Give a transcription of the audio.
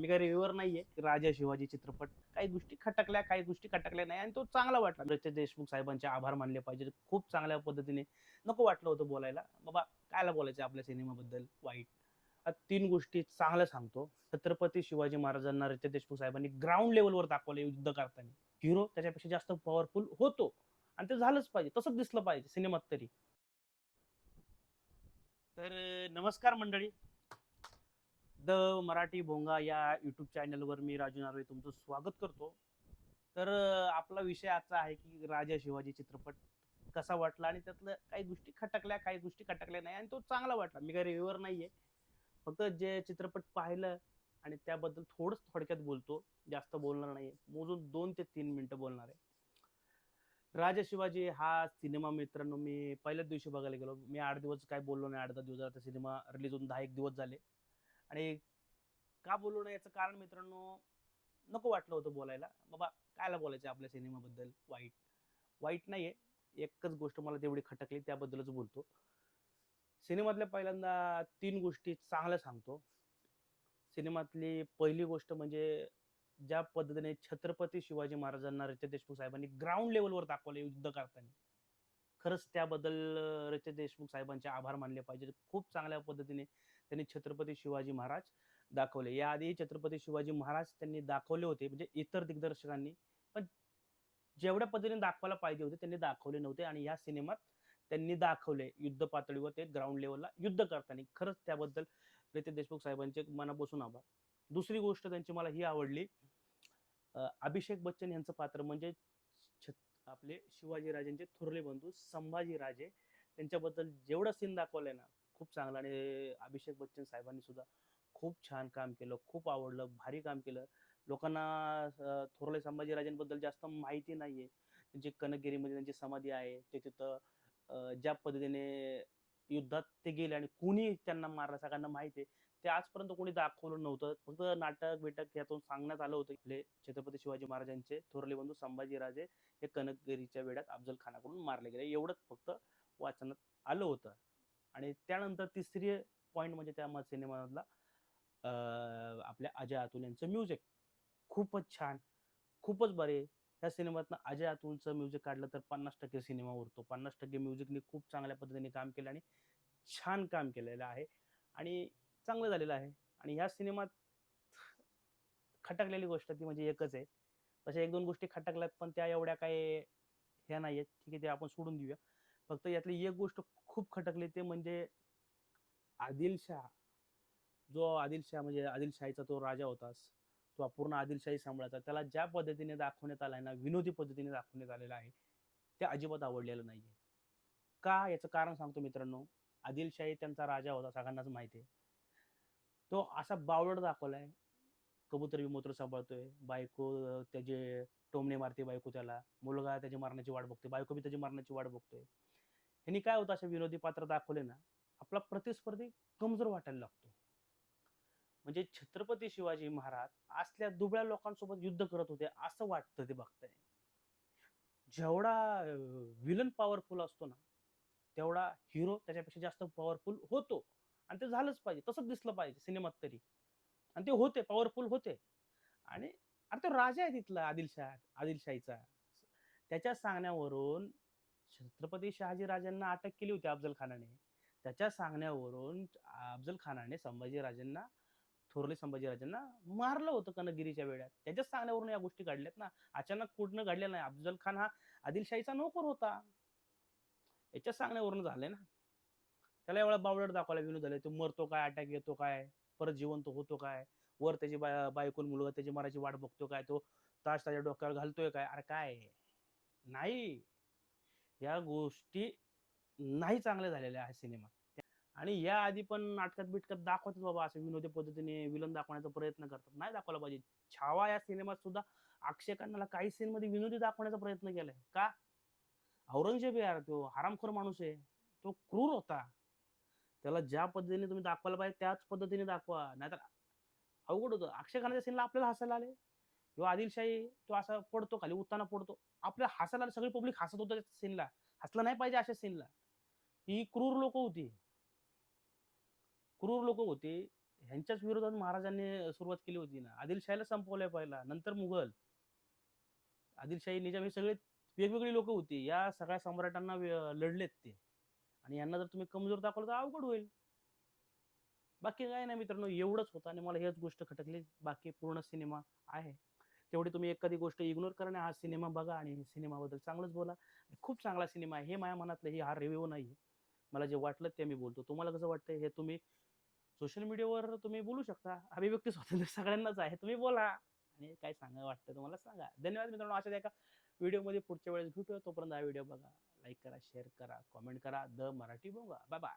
मी काही रिव्ह्यूअर नाहीये. राजा शिवाजी चित्रपट काही गोष्टी खटकल्या, काही गोष्टी खटकल्या नाही आणि तो चांगला वाटला. रितेश देशमुख साहेबांचे आभार मानले पाहिजे. खूप चांगल्या पद्धतीने नको वाटलं होतं बोलायला. बाबा कायला बोलायचं आपल्या सिनेमाबद्दल वाईट. 3 गोष्टी चांगल्या सांगतो. छत्रपती शिवाजी महाराजांना रितेश देशमुख साहेबांनी ग्राउंड लेव्हलवर दाखवलं युद्ध करताना. हिरो त्याच्यापेक्षा जास्त पॉवरफुल होतो आणि ते झालंच पाहिजे. तसंच दिसलं पाहिजे सिनेमात तरी. तर नमस्कार मंडळी. द मराठी भोंगा या युट्यूब चॅनलवर मी राजू नारळे तुमचं स्वागत करतो. तर आपला विषय आजचा आहे की राजा शिवाजी चित्रपट कसा वाटला आणि त्यातलं काही गोष्टी खटकल्या, काही गोष्टी खटकल्या नाही आणि तो चांगला वाटला. मी काही रिव्ह्यूअर नाहीये. फक्त जे चित्रपट पाहिलं आणि त्याबद्दल थोडक्यात बोलतो. जास्त बोलणार नाही. मोजून 2 ते 3 मिनिटं बोलणार आहे. राजा शिवाजी हा सिनेमा मित्रांनो मी पहिल्याच दिवशी बघायला गेलो. मी 8 दिवस काय बोललो नाही. 8-10 दिवस झाले सिनेमा रिलीज होऊन 10-1 दिवस झाले. आणि का बोलू नये याचं कारण मित्रांनो, नको वाटलं होतं बोलायला. बाबा कायला बोलायचं आपल्या सिनेमाबद्दल वाईट. वाईट नाहीये. एकच गोष्ट मला तेवढी खटकली त्याबद्दलच बोलतो. सिनेमातल्या पहिल्यांदा 3 गोष्टी चांगल्या सांगतो. सिनेमातली पहिली गोष्ट म्हणजे ज्या पद्धतीने छत्रपती शिवाजी महाराजांना रितेश देशमुख साहेबांनी ग्राउंड लेव्हलवर दाखवलं युद्ध करताना. खरंच त्याबद्दल रितेश देशमुख साहेबांचे आभार मानले पाहिजे. खूप चांगल्या पद्धतीने त्यांनी छत्रपती शिवाजी महाराज दाखवले. याआधी छत्रपती शिवाजी महाराज त्यांनी दाखवले होते म्हणजे इतर दिग्दर्शकांनी, पण जेवढ्या पद्धतीने दाखवायला पाहिजे होते त्यांनी दाखवले नव्हते आणि या सिनेमात त्यांनी दाखवले युद्ध पातळीवर ते ग्राउंड लेवलला युद्ध करताना. खरंच त्याबद्दल रितेश देशमुख साहेबांचे मनापासून आभार. दुसरी गोष्ट त्यांची मला ही आवडली, अभिषेक बच्चन यांचं पात्र म्हणजे आपले शिवाजी राजांचे थोरले बंधू संभाजी राजे त्यांच्याबद्दल जेवढं सीन दाखवलंय ना खूप चांगलं. आणि अभिषेक बच्चन साहेबांनी सुद्धा खूप छान काम केलं. खूप आवडलं. भारी काम केलं. लोकांना थोरले संभाजी राजांबद्दल जास्त माहिती नाहीये. त्यांची कनकगिरीमध्ये त्यांची समाधी आहे. ते तिथं ज्या पद्धतीने युद्धात ते गेले आणि कुणी त्यांना मारलं सगळ्यांना माहिती आहे. ते आजपर्यंत कोणी दाखवलं नव्हतं. फक्त नाटक-बिटक यातून सांगण्यात आलं होतं. आपले छत्रपती शिवाजी महाराजांचे थोरले बंधू संभाजीराजे हे कनकगिरीच्या वेढ्यात अफजल खानाकडून मारले गेले. एवढंच फक्त वाचनात आलं होतं. आणि त्यानंतर तिसरी पॉइंट म्हणजे त्या सिनेमामधला आपल्या अजय अतुल यांचं म्युझिक खूपच छान, खूपच भारी. त्या सिनेमातनं अजय अतुलचं म्युझिक काढलं तर 50% सिनेमा उरतो. 50% म्युझिकने खूप चांगल्या पद्धतीने काम केलं आणि छान काम केलेलं आहे आणि चांगलं झालेलं आहे. आणि ह्या सिनेमात खटकलेली गोष्ट ती म्हणजे एकच आहे. तशा 1-2 गोष्टी खटकल्यात पण त्या एवढ्या काही ह्या नाहीयेत. ठीक आहे, ते आपण सोडून देऊया. फक्त यातली एक गोष्ट खूप खटकली ते म्हणजे आदिलशाह. जो आदिलशाह म्हणजे आदिलशाहीचा तो राजा होता. तो पूर्ण आदिलशाही सांभाळायचा. त्याला ज्या पद्धतीने दाखवण्यात आलाय ना, विनोदी पद्धतीने दाखवण्यात आलेलं आहे, ते अजिबात आवडलेलं नाहीये. का? याचं कारण सांगतो मित्रांनो. आदिलशाही त्यांचा राजा होता सगळ्यांनाच माहिती आहे. तो असा बावळट दाखवलाय. कबूतर-बिबूतर सांभाळतोय. बायको त्याचे टोमणे मारते बायको त्याला. मुलगा त्याची मरण्याची वाट बघतोय. बायको बी त्याची मरण्याची वाट बघतोय. ह्यानी काय होतं असे विनोदी पात्र दाखवले ना, आपला प्रतिस्पर्धी कमजोर वाटायला लागतो. म्हणजे छत्रपती शिवाजी महाराज असल्या दुबळ्या लोकांसोबत युद्ध करत होते असं वाटतं ते बघताय. जेवढा विलन पॉवरफुल असतो ना, तेवढा हिरो त्याच्यापेक्षा जास्त पॉवरफुल होतो आणि ते झालंच पाहिजे. तसंच दिसलं पाहिजे सिनेमात तरी. आणि ते होते, पॉवरफुल होते. आणि अरे तो राजा आहे तिथला आदिलशाहीचा. त्याच्या सांगण्यावरून छत्रपती शहाजी राजांना अटक केली होती अफजल खानाने. त्याच्या सांगण्यावरून अफजल खानाने संभाजीराजांना, थोरले संभाजीराजांना मारलं होतं कनकगिरीच्या वेळात. त्याच्याच सांगण्यावरून या गोष्टी घडल्यात ना. अचानक कुठनं घडल्या नाही. अफजल खान हा आदिलशाहीचा नोकर होता. याच्याच सांगण्यावरून झालंय ना. त्याला एवढा बावळट दाखवला विनोद झाले. तो मरतो काय, अटॅक येतो काय, परत जिवंत होतो काय, वर त्याची बायको मुलगा त्याची मराठी वाट बघतो काय, तो ताश त्याच्या डोक्यावर घालतोय काय, अरे काय नाही. या गोष्टी नाही चांगल्या झालेल्या आहेत सिनेमात. आणि या आधी पण नाटकात बिटकात दाखवतात बाबा असं विनोदी पद्धतीने विलन दाखवण्याचा प्रयत्न करतात. नाही दाखवला पाहिजे. छावा या सिनेमात सुद्धा अक्षय खन्नाला काही सीन मध्ये विनोदी दाखवण्याचा प्रयत्न केलाय. का? औरंगजेब यार तो हरामखोर माणूस आहे. तो क्रूर होता. त्याला ज्या पद्धतीने तुम्ही दाखवायला पाहिजे त्याच पद्धतीने दाखवा. नाहीतर अवघड होतं. अक्षय खानाच्या सीनला आपल्याला हसायला आले. किंवा आदिलशाही तो असा पडतो खाली उत्ताना पडतो. आपल्याला हसायला आलं. सगळी पब्लिक हसत होतं त्या सीनला. हसलं नाही पाहिजे अशा सीनला. ही क्रूर लोक होती. क्रूर लोक होती. ह्यांच्याच विरोधात महाराजांनी सुरुवात केली होती ना. आदिलशाहीला संपवलंय पहिला, नंतर मुघल. आदिलशाही, निजाम हे सगळे वेगवेगळी लोक होती. या सगळ्या सम्राटांना लढलेत ते. आणि यांना जर तुम्ही कमजोर दाखवलं तर अवघड होईल. बाकी काय नाही मित्रांनो, एवढंच होतं आणि मला हेच गोष्ट खटकली. बाकी पूर्ण सिनेमा आहे. तेवढी तुम्ही एखादी गोष्ट इग्नोर करा आणि हा सिनेमा बघा आणि सिनेमाबद्दल चांगलंच बोला. खूप चांगला सिनेमा आहे. हे माझ्या मनातलं, हा रिव्ह्यू नाहीये. मला जे वाटलं ते मी बोलतो. तुम्हाला कसं वाटतंय हे तुम्ही सोशल मीडियावर तुम्ही बोलू शकता. अभिव्यक्ती स्वातंत्र्य सगळ्यांनाच आहे. तुम्ही बोला आणि काय सांगा वाटतं तुम्हाला सांगा. धन्यवाद मित्रांनो. अशाच एका व्हिडिओमध्ये पुढच्या वेळेस भेटूया. तोपर्यंत हा व्हिडिओ बघा, लाईक करा, शेअर करा, कमेंट करा. The Marathi Bhonga. Bye bye.